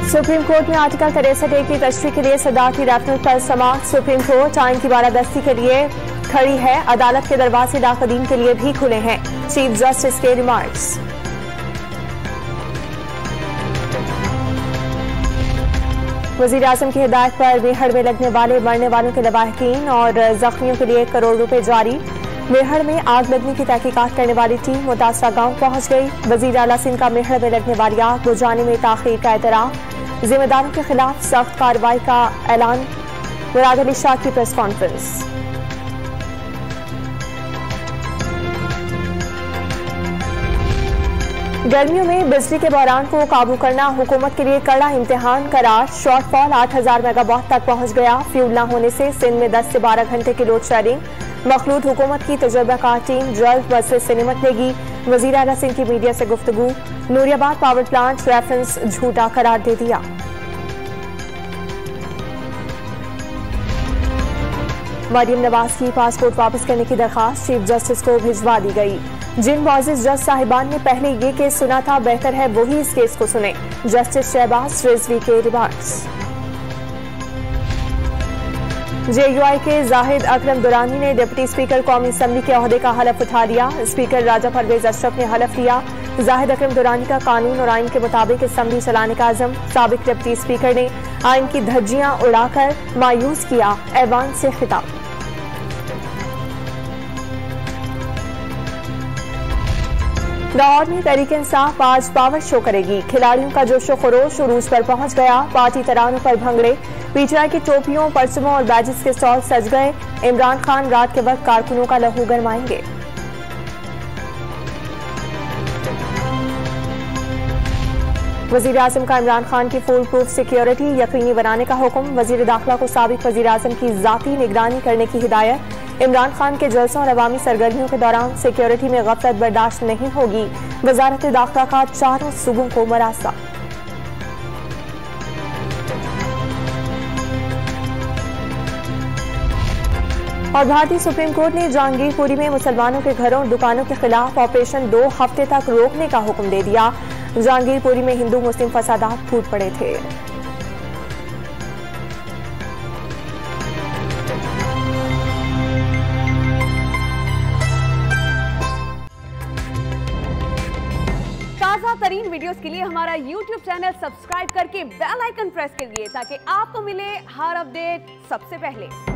Supreme court में article 63A की तशरीह के लिए सदारती रेफरेंस पर समाअत। सुप्रीम कोर्ट आइन की बालादस्ती के लिए खड़ी है, अदालत के दरवाजे नाकदीन के लिए भी खुले हैं। चीफ जस्टिस के रिमार्क्स। वजीर-ए-आज़म की हिदायत पर मेहड़ में लगने वाले मरने वालों के लवाहिकीन और जख्मियों के लिए 1 करोड़ रुपए जारी। मेहड़ में आग लगने की तहकीकात करने वाली टीम मुतासरा गांव पहुंच गई। वजीर आला सिंध का मेहड़ में लगने वाली आग बुझाने में ताखीर का एतराफ। जिम्मेदारों के खिलाफ सख्त कार्रवाई का ऐलान। मुराद अली शाह की प्रेस कॉन्फ्रेंस। गर्मियों में बिजली के बहरान को काबू करना हुकूमत के लिए कड़ा इम्तिहान करार। शॉर्टफॉल 8000 मेगावाट तक पहुंच गया। फ्यूल न होने से सिंध में 10 से 12 घंटे की लोड शेडिंग। मखलूत हुकूमत की तजुर्बाकार टीम जल्द मसले से निपटेगी। वजीर आला सिंध की मीडिया से गुफ्तगू। नूरियाबाद पावर प्लांट रेफरेंस झूठा करार दे दिया। मरियम नवाज की पासपोर्ट वापस करने की दरखास्त चीफ जस्टिस को भिजवा दी गई। जिन मुअज़्ज़िज़ जज साहिबान ने पहले ये केस सुना था, बेहतर है वही इस केस को सुने। जस्टिस शहबाज रिजवी के रिमार्क्स। JUI के जाहिद अकरम दुरानी ने डिप्टी स्पीकर कौमी असम्बली के ओहदे का हलफ उठा लिया। स्पीकर राजा परवेज अशरफ ने हलफ लिया। जाहिद अकरम दुरानी का कानून और आइन के मुताबिक असम्बली चलाने का अज़म। साबिक डिप्टी स्पीकर ने आइन की धज्जियां उड़ाकर मायूस किया। ऐवान से खिताब। लाहौर में तहरीके इंसाफ आज पावर शो करेगी। खिलाड़ियों का जोशो खरोश उरूज पर पहुंच गया। पार्टी तरानों पर भंगड़े। पीटीआई की टोपियों, परचमों और बैजेस के स्टॉल सज गए। इमरान खान रात के वक्त कारकुनों का लहू गरमाएंगे। वजीर आजम का इमरान खान की फुल प्रूफ सिक्योरिटी यकीनी बनाने का हुक्म। वजीर दाखिला को साबिक वजीर आजम की जाती निगरानी करने की हिदायत। इमरान खान के जलसों और अवामी सरगर्मियों के दौरान सिक्योरिटी में गफलत बर्दाश्त नहीं होगी। वजारत दाखिला का चारों सूबों को मरासा। और भारतीय सुप्रीम कोर्ट ने जहांगीरपुरी में मुसलमानों के घरों और दुकानों के खिलाफ ऑपरेशन 2 हफ्ते तक रोकने का हुक्म दे दिया। जहांगीरपुरी में हिंदू मुस्लिम फसादात फूट पड़े थे। ताज़ा तरीन वीडियोस के लिए हमारा YouTube चैनल सब्सक्राइब करके बेल आइकन प्रेस करिए ताकि आपको मिले हर अपडेट सबसे पहले।